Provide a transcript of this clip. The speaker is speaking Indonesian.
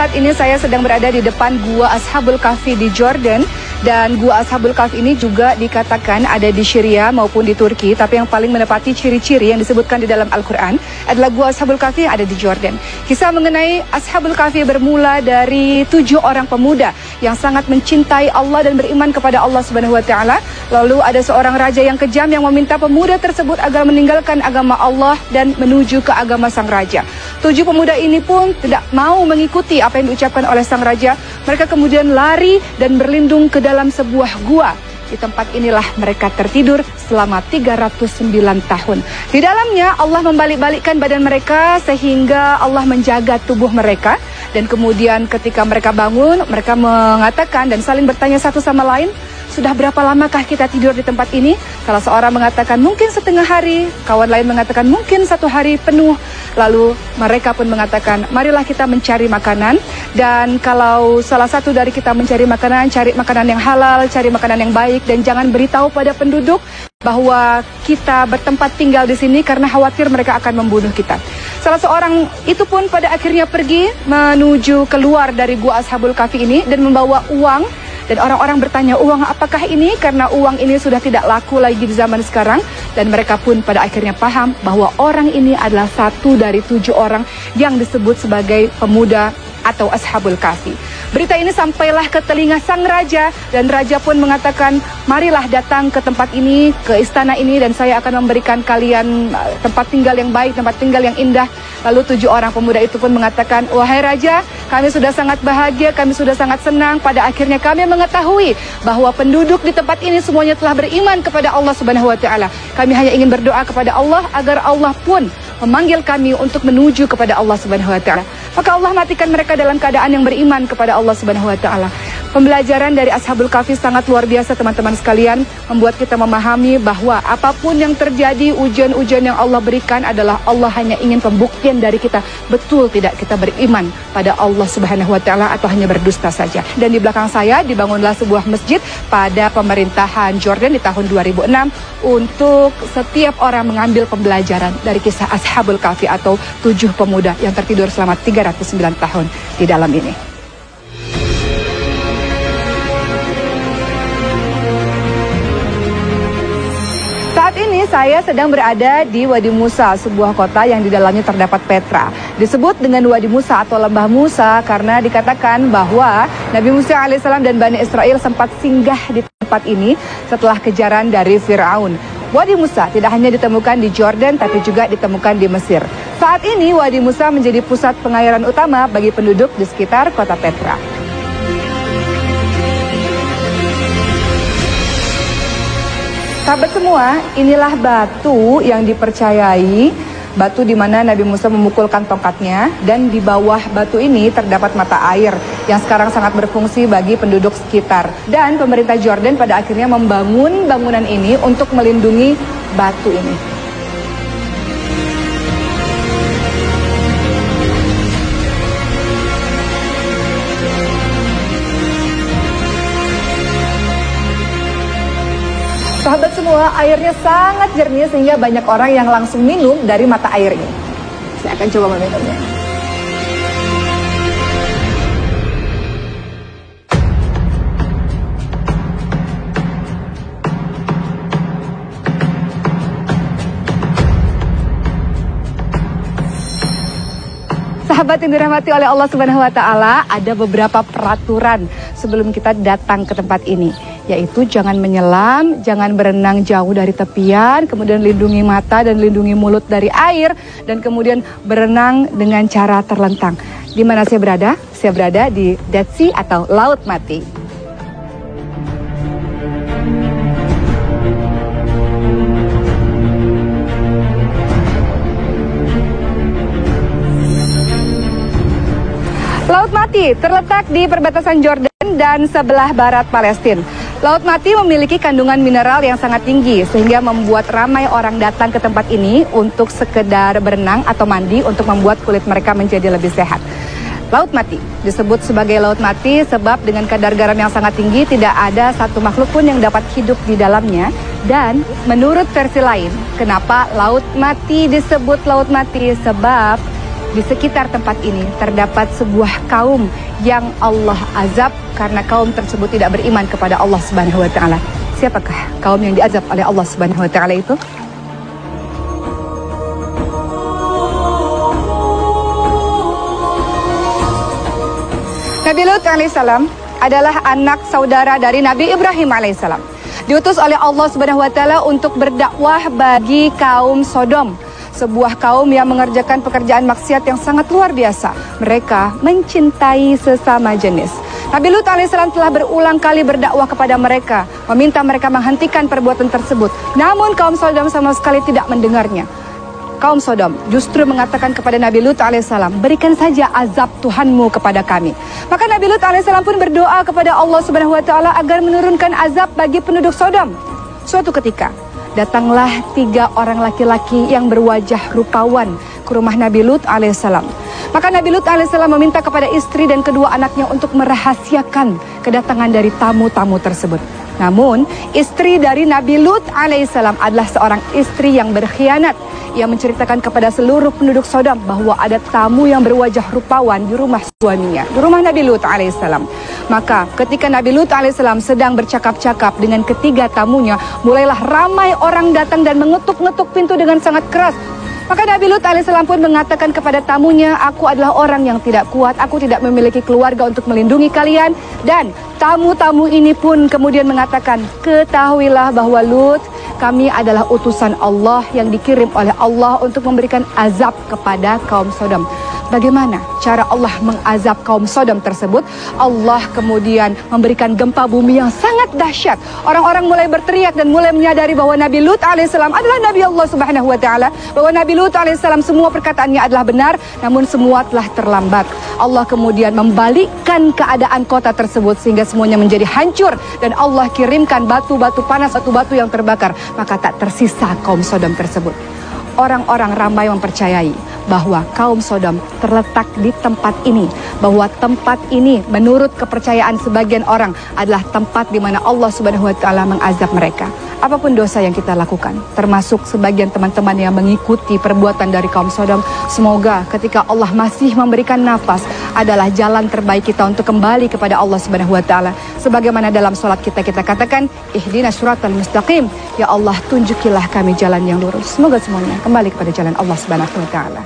saat ini saya sedang berada di depan Gua Ashabul Kahfi di Jordan. Dan Gua Ashabul Kahfi ini juga dikatakan ada di Syria maupun di Turki. Tapi yang paling menepati ciri-ciri yang disebutkan di dalam Al-Quran adalah Gua Ashabul Kahfi yang ada di Jordan. Kisah mengenai Ashabul Kahfi bermula dari 7 orang pemuda yang sangat mencintai Allah dan beriman kepada Allah Subhanahu wa Ta'ala. Lalu ada seorang raja yang kejam yang meminta pemuda tersebut agar meninggalkan agama Allah dan menuju ke agama sang raja. 7 pemuda ini pun tidak mau mengikuti apa yang diucapkan oleh sang raja. Mereka kemudian lari dan berlindung ke dalam sebuah gua. Di tempat inilah mereka tertidur selama 309 tahun. Di dalamnya Allah membalik-balikkan badan mereka sehingga Allah menjaga tubuh mereka. Dan kemudian ketika mereka bangun, mereka mengatakan dan saling bertanya satu sama lain, sudah berapa lamakah kita tidur di tempat ini? Salah seorang mengatakan mungkin setengah hari, kawan lain mengatakan mungkin 1 hari penuh. Lalu mereka pun mengatakan, marilah kita mencari makanan. Dan kalau salah satu dari kita mencari makanan, cari makanan yang halal, cari makanan yang baik. Dan jangan beritahu pada penduduk bahwa kita bertempat tinggal di sini karena khawatir mereka akan membunuh kita. Salah seorang itu pun pada akhirnya pergi menuju keluar dari Gua Ashabul Kahfi ini dan membawa uang. Dan orang-orang bertanya, uang apakah ini? Karena uang ini sudah tidak laku lagi di zaman sekarang. Dan mereka pun pada akhirnya paham bahwa orang ini adalah satu dari 7 orang yang disebut sebagai pemuda atau Ashabul Kahfi. Berita ini sampailah ke telinga sang raja. Dan raja pun mengatakan, marilah datang ke tempat ini, ke istana ini. Dan saya akan memberikan kalian tempat tinggal yang baik, tempat tinggal yang indah. Lalu 7 orang pemuda itu pun mengatakan, wahai raja, kami sudah sangat bahagia, kami sudah sangat senang. Pada akhirnya kami mengetahui bahwa penduduk di tempat ini semuanya telah beriman kepada Allah Subhanahu wa Ta'ala. Kami hanya ingin berdoa kepada Allah agar Allah pun memanggil kami untuk menuju kepada Allah Subhanahu wa Ta'ala. Maka Allah matikan mereka dalam keadaan yang beriman kepada Allah Subhanahu wa Ta'ala. Pembelajaran dari Ashabul Kahfi sangat luar biasa teman-teman sekalian, membuat kita memahami bahwa apapun yang terjadi, ujian-ujian yang Allah berikan adalah Allah hanya ingin pembuktian dari kita, betul tidak kita beriman pada Allah Subhanahu wa Ta'ala atau hanya berdusta saja. Dan di belakang saya dibangunlah sebuah masjid pada pemerintahan Jordan di tahun 2006 untuk setiap orang mengambil pembelajaran dari kisah Ashabul Kahfi atau 7 pemuda yang tertidur selama 309 tahun di dalam ini. Saat ini saya sedang berada di Wadi Musa, sebuah kota yang di dalamnya terdapat Petra. Disebut dengan Wadi Musa atau Lembah Musa karena dikatakan bahwa Nabi Musa alaihissalam dan Bani Israel sempat singgah di tempat ini setelah kejaran dari Fir'aun. Wadi Musa tidak hanya ditemukan di Jordan tapi juga ditemukan di Mesir. Saat ini Wadi Musa menjadi pusat pengairan utama bagi penduduk di sekitar kota Petra. Sahabat semua, inilah batu yang dipercayai, batu di mana Nabi Musa memukulkan tongkatnya, dan di bawah batu ini terdapat mata air yang sekarang sangat berfungsi bagi penduduk sekitar. Dan pemerintah Jordan pada akhirnya membangun bangunan ini untuk melindungi batu ini. Sahabat semua, airnya sangat jernih sehingga banyak orang yang langsung minum dari mata air ini. Saya akan coba meminumnya. Sahabat yang dirahmati oleh Allah Subhanahu wa Ta'ala, ada beberapa peraturan sebelum kita datang ke tempat ini. Yaitu jangan menyelam, jangan berenang jauh dari tepian, kemudian lindungi mata dan lindungi mulut dari air, dan kemudian berenang dengan cara terlentang. Di mana saya berada? Saya berada di Dead Sea atau Laut Mati. Laut Mati terletak di perbatasan Jordan dan sebelah barat Palestina. Laut Mati memiliki kandungan mineral yang sangat tinggi sehingga membuat ramai orang datang ke tempat ini untuk sekedar berenang atau mandi untuk membuat kulit mereka menjadi lebih sehat. Laut Mati disebut sebagai Laut Mati sebab dengan kadar garam yang sangat tinggi tidak ada satu makhluk pun yang dapat hidup di dalamnya. Dan menurut versi lain, kenapa Laut Mati disebut Laut Mati? Sebab Di sekitar tempat ini terdapat sebuah kaum yang Allah azab karena kaum tersebut tidak beriman kepada Allah Subhanahu wa taala. Siapakah kaum yang diazab oleh Allah Subhanahu wa taala itu? Nabi Lut alaihissalam adalah anak saudara dari Nabi Ibrahim alaihissalam. Diutus oleh Allah Subhanahu wa taala untuk berdakwah bagi kaum Sodom, sebuah kaum yang mengerjakan pekerjaan maksiat yang sangat luar biasa. Mereka mencintai sesama jenis. Nabi Lut alaihissalam telah berulang kali berdakwah kepada mereka, meminta mereka menghentikan perbuatan tersebut. Namun kaum Sodom sama sekali tidak mendengarnya. Kaum Sodom justru mengatakan kepada Nabi Lut alaihissalam, berikan saja azab Tuhanmu kepada kami. Maka Nabi Lut alaihissalam pun berdoa kepada Allah Subhanahu wa taala agar menurunkan azab bagi penduduk Sodom. Suatu ketika datanglah 3 orang laki-laki yang berwajah rupawan ke rumah Nabi Lut alaihissalam. Maka Nabi Lut alaihissalam meminta kepada istri dan kedua anaknya untuk merahasiakan kedatangan dari tamu-tamu tersebut. Namun istri dari Nabi Lut alaihissalam adalah seorang istri yang berkhianat. Ia menceritakan kepada seluruh penduduk Sodom bahwa ada tamu yang berwajah rupawan di rumah suaminya, di rumah Nabi Lut alaihissalam. Maka ketika Nabi Lut alaihissalam sedang bercakap-cakap dengan ketiga tamunya, mulailah ramai orang datang dan mengetuk-ngetuk pintu dengan sangat keras. Maka Nabi Lut alaihissalam pun mengatakan kepada tamunya, aku adalah orang yang tidak kuat, aku tidak memiliki keluarga untuk melindungi kalian. Dan tamu-tamu ini pun kemudian mengatakan, ketahuilah bahwa Lut, kami adalah utusan Allah yang dikirim oleh Allah untuk memberikan azab kepada kaum Sodom. Bagaimana cara Allah mengazab kaum Sodom tersebut? Allah kemudian memberikan gempa bumi yang sangat dahsyat. Orang-orang mulai berteriak dan mulai menyadari bahwa Nabi Lut alaihissalam adalah Nabi Allah Subhanahu wa taala, bahwa Nabi Lut alaihissalam semua perkataannya adalah benar, namun semua telah terlambat. Allah kemudian membalikkan keadaan kota tersebut sehingga semuanya menjadi hancur dan Allah kirimkan batu-batu panas, batu-batu yang terbakar, maka tak tersisa kaum Sodom tersebut. Orang-orang ramai mempercayai bahwa kaum Sodom terletak di tempat ini, bahwa tempat ini menurut kepercayaan sebagian orang adalah tempat di mana Allah Subhanahu wa taala mengazab mereka. Apapun dosa yang kita lakukan, termasuk sebagian teman-teman yang mengikuti perbuatan dari kaum Sodom, semoga ketika Allah masih memberikan nafas adalah jalan terbaik kita untuk kembali kepada Allah Subhanahu wa taala. Sebagaimana dalam salat kita katakan, ihdinas siratal mustaqim, ya Allah tunjukilah kami jalan yang lurus. Semoga semuanya kembali kepada jalan Allah Subhanahu wa taala.